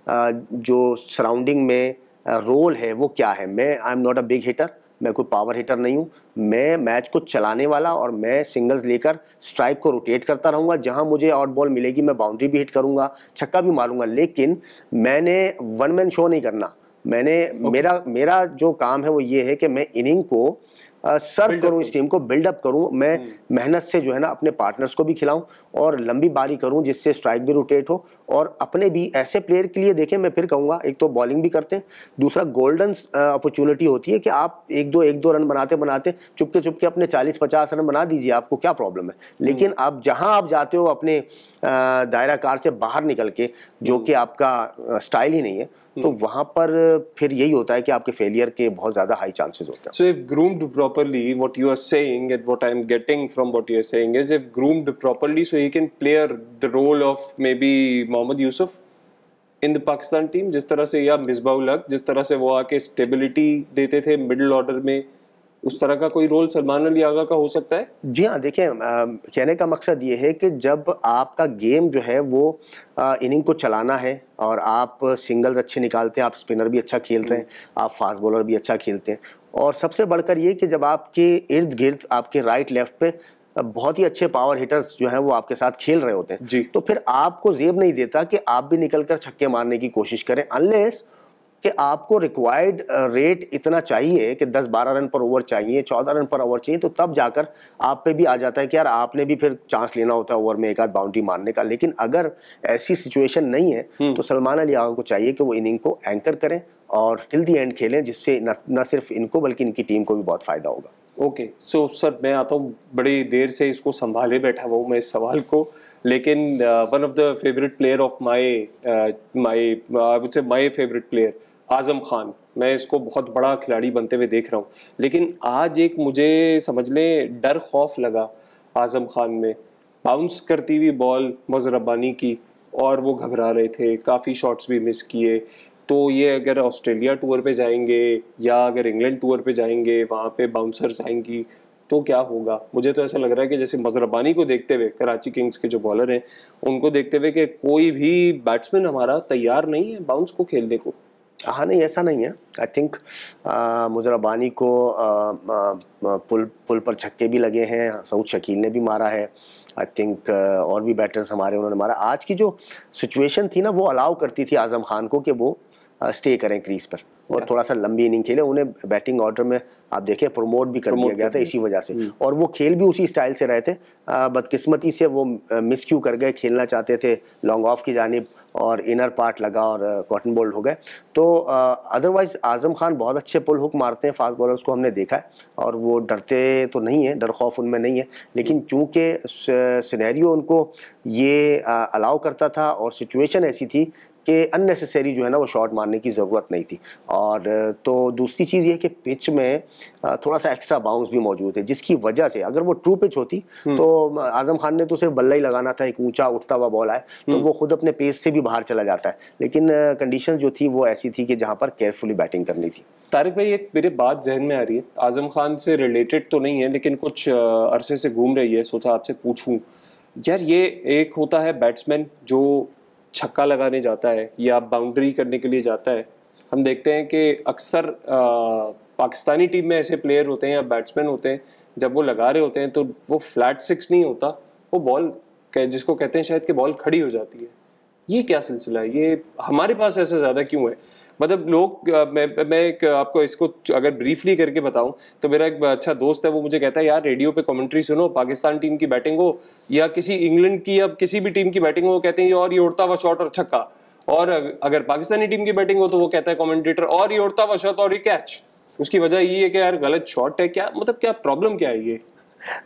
जो सराउंडिंग में रोल है वो क्या है। I am not a big hitter, मैं कोई पावर हिटर नहीं हूँ, मैं मैच को चलाने वाला, और मैं सिंगल्स लेकर स्ट्राइक को रोटेट करता रहूँगा। जहाँ मुझे आउट बॉल मिलेगी मैं बाउंड्री भी हिट करूँगा, छक्का भी मारूँगा, लेकिन मैंने वन मैन शो नहीं करना। मेरा जो काम है वो ये है कि मैं इनिंग को सर्व करूं, इस टीम को बिल्डअप करूं, मैं मेहनत से जो है ना अपने पार्टनर्स को भी खिलाऊं और लंबी बारी करूं जिससे स्ट्राइक भी रोटेट हो, और अपने भी ऐसे प्लेयर के लिए देखें। मैं फिर कहूंगा, एक तो बॉलिंग भी करते हैं, दूसरा गोल्डन अपॉर्चुनिटी होती है कि आप एक दो रन बनाते बनाते चुपके अपने 40-50 रन बना दीजिए, आपको क्या प्रॉब्लम है। लेकिन आप जहां आप जाते हो अपने दायरा कार से बाहर निकल के, जो कि आपका स्टाइल ही नहीं है, तो वहां पर फिर यही होता है कि आपके फेलियर के बहुत ज्यादा हाई चांसेस होते हैं. So if groomed properly, what you are saying and what I am getting from what you are saying is if groomed properly, so he can play the role of maybe Mohammad Yusuf in the Pakistan team, जिस तरह से, या मिसबाह-उल हक जिस तरह से वो आके स्टेबिलिटी देते थे मिडिल ऑर्डर में, उस तरह का कोई रोल सलमान अली आगा का हो सकता है? जी हाँ, देखिए कहने का मकसद ये है कि जब आपका गेम जो है वो इनिंग को चलाना है और आप सिंगल्स अच्छे निकालते हैं, आप स्पिनर भी अच्छा खेलते हैं, आप फास्ट बॉलर भी अच्छा खेलते हैं, और सबसे बढ़कर ये कि जब आपके इर्द गिर्द आपके राइट लेफ्ट पे बहुत ही अच्छे पावर हिटर्स जो हैं वो आपके साथ खेल रहे होते हैं, तो फिर आपको जेब नहीं देता कि आप भी निकलकर छक्के मारने की कोशिश करें, अनलेस कि आपको रिक्वायर्ड रेट इतना चाहिए कि 10-12 रन पर ओवर चाहिए, 14 रन पर ओवर चाहिए, तो तब जाकर आप पे भी आ जाता है कि यार आपने भी फिर चांस लेना होता है ओवर में एक आध बाउंड्री मारने का. लेकिन अगर ऐसी सिचुएशन नहीं है तो सलमान अली आगा को चाहिए कि वो इनिंग को एंकर करें और टिल दी एंड खेलें, जिससे न सिर्फ इनको बल्कि इनकी टीम को भी बहुत फायदा होगा. ओके, सो सर मैं आता हूँ, बड़ी देर से इसको संभाले बैठा हुआ हूँ मैं इस सवाल को, लेकिन one of the favourite player of my favourite player Azam Khan, मैं इसको बहुत बड़ा खिलाड़ी बनते हुए देख रहा हूँ, लेकिन आज एक मुझे समझ लें डर खौफ लगा आजम खान में. बाउंस करती हुई बॉल मज़हर रब्बानी की और वो घबरा रहे थे, काफ़ी शॉट्स भी मिस किए. तो ये अगर ऑस्ट्रेलिया टूर पे जाएंगे या अगर इंग्लैंड टूर पे जाएंगे, वहाँ पे बाउंसर्स आएंगी तो क्या होगा? मुझे तो ऐसा लग रहा है कि जैसे मज़हर रब्बानी को देखते हुए, कराची किंग्स के जो बॉलर हैं उनको देखते हुए, कि कोई भी बैट्समैन हमारा तैयार नहीं है बाउंस को खेलने को. हाँ, नहीं ऐसा नहीं है. आई थिंक मज़हर रब्बानी को पुल पर छक्के भी लगे हैं, सऊद शकील ने भी मारा है, आई थिंक और भी बैटर्स हमारे उन्होंने मारा. आज की जो सिचुएशन थी ना वो अलाउ करती थी आजम खान को कि वो स्टे करें क्रीज पर और थोड़ा सा लंबी इनिंग खेले. उन्हें बैटिंग ऑर्डर में आप देखें प्रमोट भी कर दिया गया था इसी वजह से, और वो खेल भी उसी स्टाइल से रहे थे. बदकिस्मती से वो मिस क्यू कर गए, खेलना चाहते थे लॉन्ग ऑफ की जानिब और इनर पार्ट लगा और कॉटन बोल्ड हो गए. तो अदरवाइज आजम खान बहुत अच्छे पुल हुक मारते हैं, फास्ट बॉलर्स को हमने देखा है, और वो डरते तो नहीं है, डर खौफ उनमें नहीं है, लेकिन चूंकि सिनेरियो उनको ये अलाउ करता था और सिचुएशन ऐसी थी कि अननेसेसरी जो है ना वो शॉट मारने की ज़रूरत नहीं थी. और तो दूसरी चीज़ ये कि पिच में थोड़ा सा एक्स्ट्रा बाउंस भी मौजूद है, जिसकी वजह से अगर वो ट्रू पिच होती तो आजम खान ने तो सिर्फ बल्ला ही लगाना था, एक ऊंचा उठता हुआ बॉल आए तो वो खुद अपने पेस से भी बाहर चला जाता है. लेकिन कंडीशन जो थी वो ऐसी थी कि जहाँ पर केयरफुली बैटिंग करनी थी. तारिक भाई, एक मेरे बात जहन में आ रही है, आजम खान से रिलेटेड तो नहीं है लेकिन कुछ अरसे से घूम रही है, सोचा आपसे पूछूं. यार ये एक होता है बैट्समैन जो छक्का लगाने जाता है या बाउंड्री करने के लिए जाता है. हम देखते हैं कि अक्सर पाकिस्तानी टीम में ऐसे प्लेयर होते हैं या बैट्समैन होते हैं, जब वो लगा रहे होते हैं तो वो फ्लैट सिक्स नहीं होता, वो बॉल जिसको कहते हैं शायद कि बॉल खड़ी हो जाती है. ये क्या सिलसिला है? ये हमारे पास ऐसा ज़्यादा क्यों है? मतलब लोग, मैं एक आपको इसको अगर ब्रीफली करके बताऊं तो मेरा एक अच्छा दोस्त है, वो मुझे कहता है यार रेडियो पे कमेंट्री सुनो, पाकिस्तान टीम की बैटिंग हो या किसी इंग्लैंड की या किसी भी टीम की बैटिंग हो, कहते हैं और ये उड़ता हुआ शॉट और छक्का, और अगर पाकिस्तानी टीम की बैटिंग हो तो वो कहता है कमेंटेटर और ये उड़ता हुआ शॉट और ये कैच. उसकी वजह ये है कि यार गलत शॉट है. क्या मतलब, क्या प्रॉब्लम क्या है ये?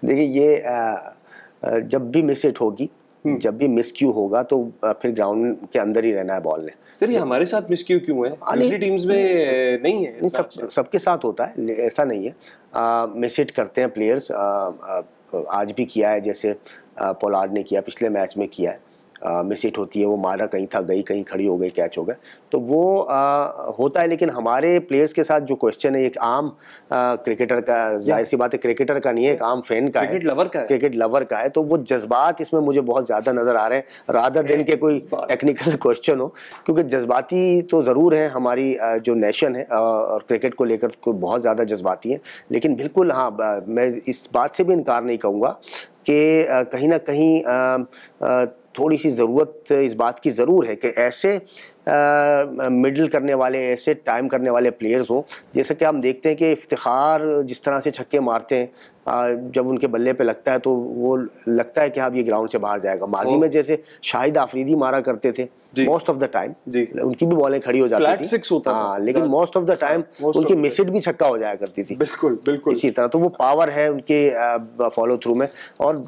देखिए ये जब भी मिस हिट होगी, जब भी मिस क्यू होगा तो फिर ग्राउंड के अंदर ही रहना है बॉल ने. सर ये हमारे साथ मिस क्यों है? दूसरी टीम्स में नहीं है? सबके साथ होता है, ऐसा नहीं है. मिस हिट करते हैं प्लेयर्स, आज भी किया है, जैसे पोलार्ड ने किया, पिछले मैच में किया है. मिस हिट होती है, वो मारा कहीं था, गई कहीं खड़ी हो गई, कैच हो गया, तो वो होता है. लेकिन हमारे प्लेयर्स के साथ जो क्वेश्चन है, एक आम क्रिकेटर का, जाहिर सी बात है क्रिकेटर का नहीं है, एक आम फैन का है, क्रिकेट लवर का है, तो वो जज्बात इसमें मुझे बहुत ज़्यादा नज़र आ रहे हैं रादर देन के कोई टेक्निकल क्वेश्चन हो. क्योंकि जज्बाती तो ज़रूर है, हमारी जो नेशन है और क्रिकेट को लेकर को बहुत ज़्यादा जज्बाती है. लेकिन बिल्कुल हाँ, मैं इस बात से भी इनकार नहीं कहूँगा कि कहीं ना कहीं थोड़ी सी ज़रूरत इस बात की ज़रूर है कि ऐसे मिडल करने वाले, ऐसे टाइम करने वाले प्लेयर्स हों. जैसे कि हम देखते हैं कि इफ्तिखार जिस तरह से छक्के मारते हैं, जब उनके बल्ले पे लगता है तो वो लगता है कि हाँ ये ग्राउंड से बाहर जाएगा। माजी में जैसे शाहिद आफरीदी मारा करते थे मोस्ट ऑफ द टाइम, उनकी भी बॉलें खड़ी हो जाती थी, सिक्स होता था, लेकिन मोस्ट ऑफ द टाइम उनकी मिसड भी छक्का हो जाया करती थी। बिल्कुल बिल्कुल इसी तरह तो वो पावर है उनके फॉलो थ्रू में। और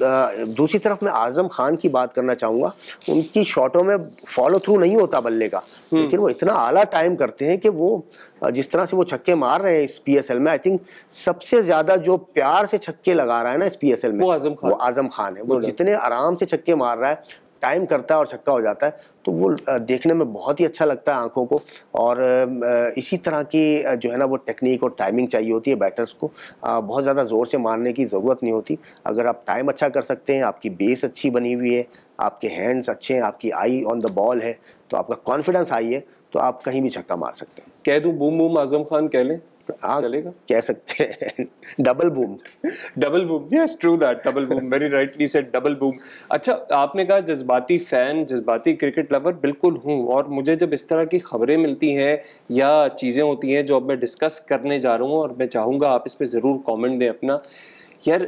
दूसरी तरफ मैं आजम खान की बात करना चाहूँगा, उनकी शॉटों में फॉलो थ्रू नहीं होता बल्ले का, लेकिन वो इतना आला टाइम करते हैं कि वो जिस तरह से वो छक्के मार रहे हैं इस पीएसएल में, आई थिंक सबसे ज्यादा जो प्यार से छक्के लगा रहा है ना इस पीएसएल में, वो आजम खान है। वो जितने आराम से छक्के मार रहा है, टाइम करता है और छक्का हो जाता है, तो वो देखने में बहुत ही अच्छा लगता है आंखों को। और इसी तरह की जो है ना वो टेक्निक और टाइमिंग चाहिए होती है बैटर्स को। बहुत ज़्यादा ज़ोर से मारने की ज़रूरत नहीं होती। अगर आप टाइम अच्छा कर सकते हैं, आपकी बेस अच्छी बनी हुई है, आपके हैंड्स अच्छे हैं, आपकी आई ऑन द बॉल है, तो आपका कॉन्फिडेंस हाई है, तो आप कहीं भी छक्का मार सकते हैं। कह दूं बूम बूम आजम खान कह लें, चलेगा? कह सकते हैं double boom. Double boom, yes true that, double boom, very rightly said, double boom. अच्छा, आपने कहा जज्बाती फैन, जज्बाती क्रिकेट लवर, बिल्कुल हूँ। और मुझे जब इस तरह की खबरें मिलती हैं या चीज़ें होती हैं जो अब मैं डिस्कस करने जा रहा हूँ, और मैं चाहूँगा आप इस पर ज़रूर कॉमेंट दें अपना। यार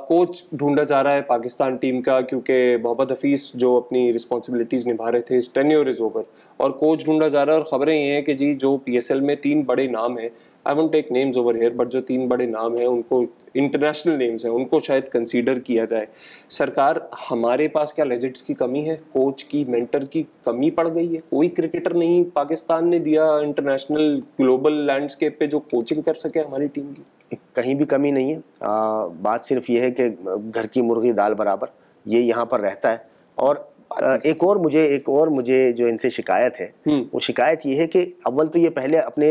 कोच ढूंढा जा रहा है पाकिस्तान टीम का, क्योंकि मोहम्मद हफीज़ जो अपनी रिस्पॉन्सिबिलिटीज़ निभा रहे थे, इस टेन्योर इज़ ओवर, और कोच ढूंढा जा रहा है। और खबरें ये हैं कि जी जो पीएसएल में 3 बड़े नाम हैं, I won't take names over here, but जो 3 बड़े नाम हैं उनको, इंटरनेशनल नेम्स हैं, उनको शायद कंसीडर किया जाए। सरकार, हमारे पास क्या लेजेंड्स की कमी है? कोच की, मेंटर की कमी पड़ गई है? कोई क्रिकेटर नहीं पाकिस्तान ने दिया इंटरनेशनल ग्लोबल लैंडस्केप पे जो कोचिंग कर सके हमारी टीम की? कहीं भी कमी नहीं है। बात सिर्फ ये है कि घर की मुर्गी दाल बराबर, ये यहाँ पर रहता है। और एक और मुझे जो इनसे शिकायत है, वो शिकायत ये है कि अव्वल तो ये पहले अपने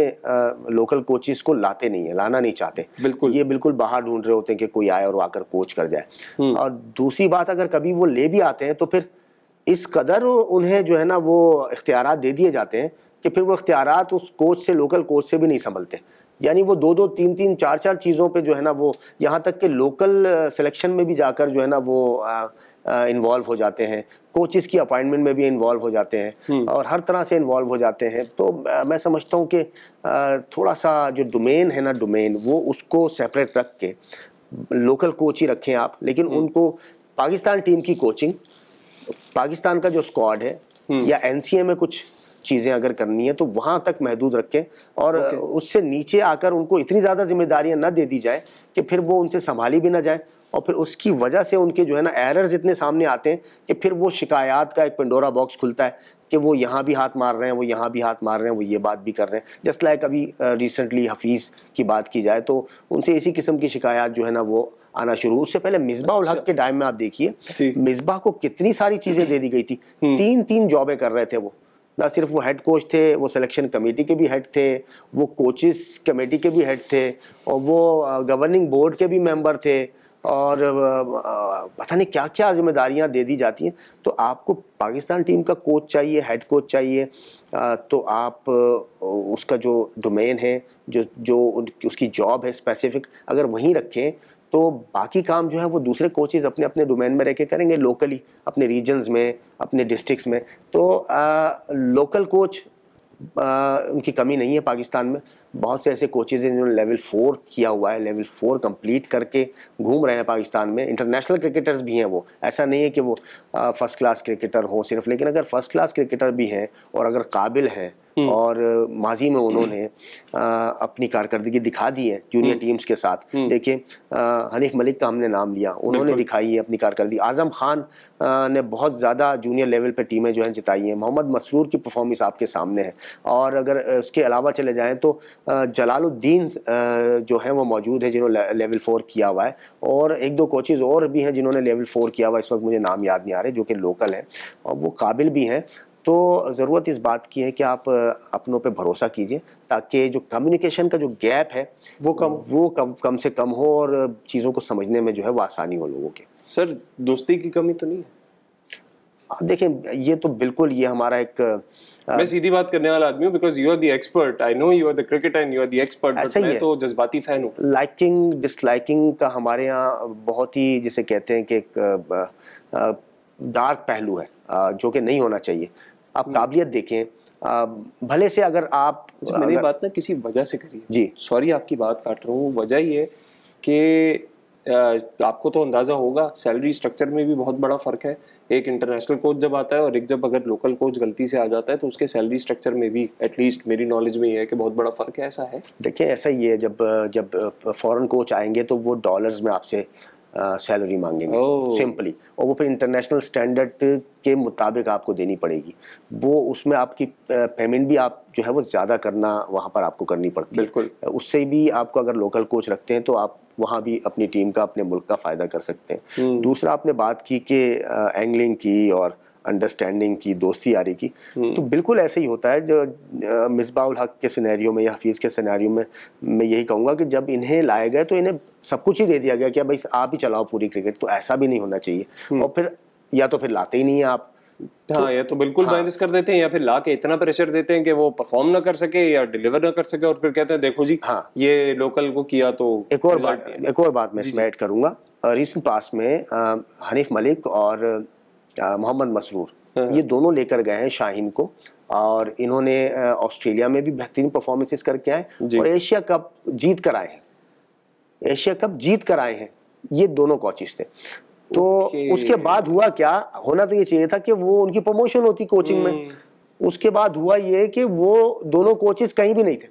लोकल कोचेस को लाते नहीं है, लाना नहीं चाहते। बिल्कुल, ये बिल्कुल बाहर ढूंढ रहे होते हैं कि कोई आए और आकर कोच कर जाए। और दूसरी बात, अगर कभी वो ले भी आते हैं तो फिर इस कदर उन्हें जो है ना वो इख्तियारात दे दिए जाते हैं कि फिर वो इख्तियारात उस कोच से, लोकल कोच से भी नहीं संभलते। यानी वो 2-2, 3-3, 4-4 चीज़ों पे जो है ना वो, यहाँ तक कि लोकल सिलेक्शन में भी जाकर जो है ना वो इन्वॉल्व हो जाते हैं, कोचेस की अपॉइंटमेंट में भी इन्वॉल्व हो जाते हैं, और हर तरह से इन्वॉल्व हो जाते हैं। तो मैं समझता हूँ कि थोड़ा सा जो डोमेन है ना, डोमेन वो उसको सेपरेट रख के लोकल कोच ही रखें आप, लेकिन उनको पाकिस्तान टीम की कोचिंग, पाकिस्तान का जो स्क्वाड है या एनसीए में कुछ चीज़ें अगर करनी है तो वहाँ तक महदूद रखें। और उससे नीचे आकर उनको इतनी ज़्यादा जिम्मेदारियाँ न दे दी जाए कि फिर वो उनसे संभाली भी ना जाए, और फिर उसकी वजह से उनके जो है ना एरर्स इतने सामने आते हैं कि फिर वो शिकायत का एक पेंडोरा बॉक्स खुलता है कि वो यहाँ भी हाथ मार रहे हैं, वो यहाँ भी हाथ मार रहे हैं, वो ये बात भी कर रहे हैं। जस्ट लाइक अभी रिसेंटली हफीज़ की बात की जाए तो उनसे इसी किस्म की शिकायत जो है ना वो आना शुरू। उससे पहले मिसबाह उल हक के टाइम में आप देखिए, मिसबाह को कितनी सारी चीज़ें दे दी गई थी। 3-3 जॉबें कर रहे थे वो, ना सिर्फ वो हेड कोच थे, वो सिलेक्शन कमेटी के भी हेड थे, वो कोचेस कमेटी के भी हेड थे, और वो गवर्निंग बोर्ड के भी मेंबर थे, और पता नहीं क्या क्या जिम्मेदारियां दे दी जाती हैं। तो आपको पाकिस्तान टीम का कोच चाहिए, हेड कोच चाहिए, तो आप उसका जो डोमेन है, जो उसकी जॉब है स्पेसिफिक, अगर वहीं रखें तो बाकी काम जो है वो दूसरे कोचेस अपने अपने डोमेन में रह के करेंगे, लोकली अपने रीजन्स में, अपने डिस्ट्रिक्ट्स में। तो लोकल कोच उनकी कमी नहीं है पाकिस्तान में। बहुत से ऐसे कोचेज़ हैं जिन्होंने लेवल 4 किया हुआ है, लेवल 4 कंप्लीट करके घूम रहे हैं पाकिस्तान में। इंटरनेशनल क्रिकेटर्स भी हैं वो, ऐसा नहीं है कि वो फर्स्ट क्लास क्रिकेटर हो सिर्फ, लेकिन अगर फर्स्ट क्लास क्रिकेटर भी हैं और अगर काबिल हैं और माजी में उन्होंने अपनी कारकर्दगी दिखा दी है जूनियर टीम्स के साथ। देखिए हनीफ मलिक का हमने नाम लिया, उन्होंने दिखाई है अपनी कारकर्दगी। आजम खान ने बहुत ज़्यादा जूनियर लेवल पे टीमें जो हैं जिताई हैं। मोहम्मद मसरूर की परफॉर्मेंस आपके सामने है। और अगर उसके अलावा चले जाएं तो जलालुद्दीन जो है वो मौजूद है जिन्होंने लेवल 4 किया हुआ है, और 1-2 कोचेज़ और भी हैं जिन्होंने लेवल 4 किया हुआ है, इस वक्त मुझे नाम याद नहीं आ रहे, जो कि लोकल हैं और वो काबिल भी हैं। तो ज़रूरत इस बात की है कि आप अपनों पे भरोसा कीजिए, ताकि जो कम्युनिकेशन का जो गैप है वो कम से कम हो, और चीज़ों को समझने में जो है वो आसानी हो लोगों के। सर, दोस्ती की कमी तो नहीं है? देखें, ये तो बिल्कुल, ये हमारा एक मैं सीधी बात करने वाला आदमी हूँ, because you are the expert. I know you are the cricketer and you are the expert, but मैं तो जज्बाती फैन हूँ। लाइकिंग डिसलाइकिंग का हमारे यहाँ बहुत ही, जिसे कहते हैं कि एक डार्क पहलू है जो कि नहीं होना चाहिए। आप काबिलियत देखें, भले से अगर आप, मैंने बात ना किसी वजह से करी है जी, सॉरी आपकी बात काट रहा हूँ। वजह ये कि आपको तो अंदाजा होगा सैलरी स्ट्रक्चर में भी बहुत बड़ा फर्क है। एक इंटरनेशनल कोच जब आता है और एक जब अगर लोकल कोच गलती से आ जाता है तो उसके सैलरी स्ट्रक्चर में भी एटलीस्ट मेरी नॉलेज में ये है कि बहुत बड़ा फर्क है। ऐसा है? देखिए ऐसा ही है, जब फॉरेन कोच आएंगे तो वो डॉलर्स में आपसे सैलरी मांगेंगे सिंपली, और वो फिर इंटरनेशनल स्टैंडर्ड के मुताबिक आपको देनी पड़ेगी। वो उसमें आपकी पेमेंट भी आप जो है वो ज़्यादा करना वहाँ पर आपको करनी पड़ती है। बिल्कुल। उससे भी आपको अगर लोकल कोच रखते हैं तो आप वहाँ भी अपनी टीम का, अपने मुल्क का फ़ायदा कर सकते हैं। दूसरा आपने बात की कि एंगलिंग की और अंडरस्टैंडिंग की, दोस्ती यारी की, तो बिल्कुल ऐसे ही होता है। जो मिसबाउल हक के सिनेरियो में या हफीज़ के सिनेरियो में मैं यही कहूँगा कि जब इन्हें लाए गए तो इन्हें सब कुछ ही दे दिया गया कि भाई आप ही चलाओ पूरी क्रिकेट, तो ऐसा भी नहीं होना चाहिए। और फिर या तो फिर लाते ही नहीं है आप, हाँ, या तो बिल्कुल माइनस कर देते हैं या फिर ला के इतना प्रेशर देते हैं कि वो परफॉर्म ना कर सके या डिलीवर ना कर सके, और फिर कहते हैं देखो जी ये लोकल को किया। तो एक और बात मैं इसमें ऐड करूंगा। रिसेंट पास में हनीफ मलिक और मोहम्मद मसरूर ये दोनों लेकर गए हैं शाहीन को, और इन्होंने ऑस्ट्रेलिया में भी बेहतरीन परफॉर्मेंसेस करके आए और एशिया कप जीत कर आए हैं। ये दोनों कोचेस थे। तो उसके बाद हुआ क्या, होना तो ये चाहिए था कि वो उनकी प्रमोशन होती कोचिंग में। उसके बाद हुआ ये कि वो दोनों कोचेस कहीं भी नहीं थे,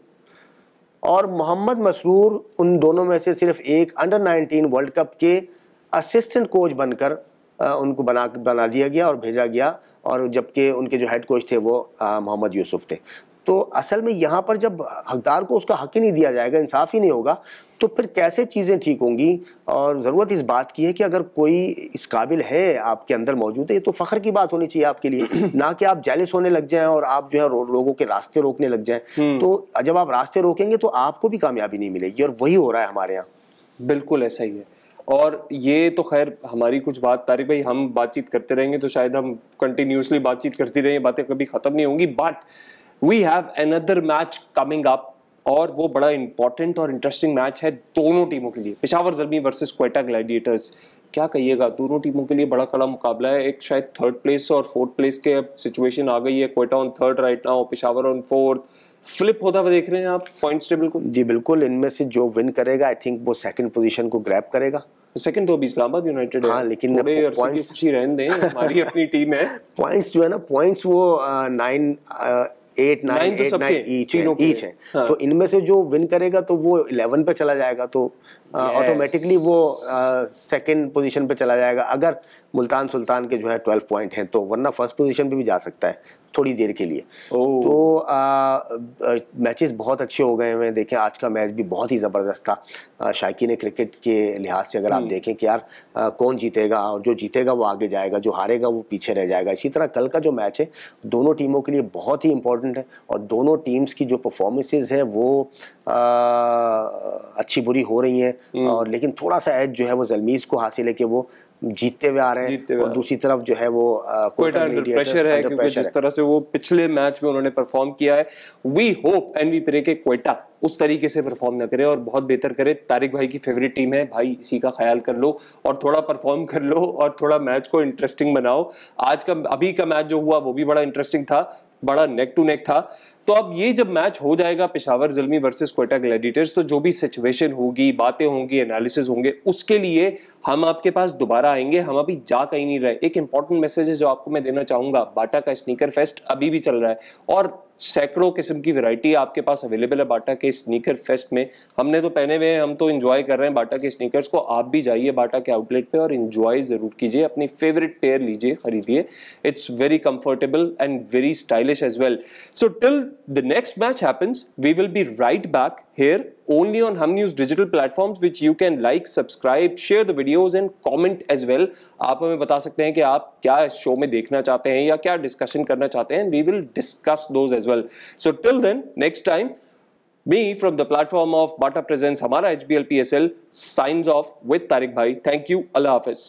और मोहम्मद मसरूर उन दोनों में से सिर्फ एक अंडर 19 वर्ल्ड कप के असिस्टेंट कोच बनकर उनको बना दिया गया और भेजा गया, और जबकि उनके जो हेड कोच थे वो मोहम्मद यूसुफ थे। तो असल में यहाँ पर जब हकदार को उसका हक ही नहीं दिया जाएगा, इंसाफ ही नहीं होगा, तो फिर कैसे चीज़ें ठीक होंगी। और ज़रूरत इस बात की है कि अगर कोई इस काबिल है आपके अंदर मौजूद है, तो फ़ख्र की बात होनी चाहिए आपके लिए, ना कि आप जेलस होने लग जाएं और आप जो है लोगों के रास्ते रोकने लग जाएं। तो जब आप रास्ते रोकेंगे तो आपको भी कामयाबी नहीं मिलेगी, और वही हो रहा है हमारे यहाँ। बिल्कुल ऐसा ही है। और ये तो खैर हमारी कुछ बात, तारिक भाई हम बातचीत करते रहेंगे तो शायद हम कंटिन्यूसली बातचीत करती रहेंगे, बातें कभी खत्म नहीं होंगी। But we have another match coming up, और वो बड़ा इंपॉर्टेंट और इंटरेस्टिंग मैच है दोनों टीमों के लिए। Peshawar Zalmi versus Quetta Gladiators. क्या कहिएगा, दोनों टीमों के लिए बड़ा कड़ा मुकाबला है। एक शायद 3rd प्लेस और 4th प्लेस के अब सिचुएशन आ गई है। Quetta on 3rd right now, Peshawar on 4th। Flip होता हुआ देख रहे हैं आप पॉइंट्स टेबल को? जी बिल्कुल, इनमें से जो विन करेगा आई थिंक वो 2nd पोजीशन को ग्रैब करेगा। सेकंड तो अभी इस्लामाबाद यूनाइटेड है। हाँ, लेकिन पॉइंट्स खुशी रहने दें, हमारी अपनी टीम है। पॉइंट्स जो है ना, पॉइंट्स वो 8 9 ईच है। हाँ। तो इनमें से जो विन करेगा तो वो 11 पे चला जाएगा, तो ऑटोमेटिकली वो 2nd पोजीशन पे चला जाएगा। अगर मुल्तान सुल्तान के जो है 12 पॉइंट हैं, तो वरना 1st पोजीशन पे भी जा सकता है थोड़ी देर के लिए। तो मैचेस बहुत अच्छे हो गए हैं। देखें आज का मैच भी बहुत ही ज़बरदस्त था। शायकीन क्रिकेट के लिहाज से अगर आप देखें कि यार कौन जीतेगा, और जो जीतेगा वो आगे जाएगा, जो हारेगा वो पीछे रह जाएगा। इसी तरह कल का जो मैच है दोनों टीमों के लिए बहुत ही इंपॉर्टेंट है, और दोनों टीम्स की जो परफॉर्मेंसेज है वो अच्छी बुरी हो रही हैं, और लेकिन थोड़ा सा एज जो है वो ज़ल्मीज़ को हासिल है कि वो जीतते हुए आ रहे हैं, और दूसरी तरफ जो है वो क्वेटा अंडर प्रेशर है, क्योंकि जिस तरह से वो पिछले मैच में उन्होंने परफॉर्म किया है। We hope and we pray के क्वेटा उस तरीके से परफॉर्म ना करे और बहुत बेहतर करे। तारिक भाई की फेवरेट टीम है भाई, इसी का ख्याल कर लो और थोड़ा परफॉर्म कर लो और थोड़ा मैच को इंटरेस्टिंग बनाओ। आज का अभी का मैच जो हुआ वो भी बड़ा इंटरेस्टिंग था, बड़ा नेक टू नेक था। तो अब ये जब मैच हो जाएगा पेशावर ज़ल्मी वर्सेस क्वेटा ग्लैडिएटर्स, तो जो भी सिचुएशन होगी, बातें होंगी, एनालिसिस होंगे, उसके लिए हम आपके पास दोबारा आएंगे। हम अभी जा कहीं नहीं रहे। एक इंपॉर्टेंट मैसेज है जो आपको मैं देना चाहूंगा, बाटा का स्नीकर फेस्ट अभी भी चल रहा है और सैकड़ों किस्म की वैरायटी आपके पास अवेलेबल है बाटा के स्नीकर फेस्ट में। हमने तो पहने हुए हैं, हम तो एंजॉय कर रहे हैं बाटा के स्नीकर्स को। आप भी जाइए बाटा के आउटलेट पे और एंजॉय जरूर कीजिए, अपनी फेवरेट पेयर लीजिए, खरीदिए। It's very comfortable and very stylish as well. So till the next match happens, we will be right back here only on Hum News digital platforms, which you can like, subscribe, share the videos and comment as well. आप हमें बता सकते हैं कि आप क्या शो में देखना चाहते हैं या क्या डिस्कशन करना चाहते हैं. We will discuss those as well. So till then, next time, me from the platform of Bata Presents Hamara HBL PSL signs off with Tariq Bhai. Thank you. Allah Hafiz.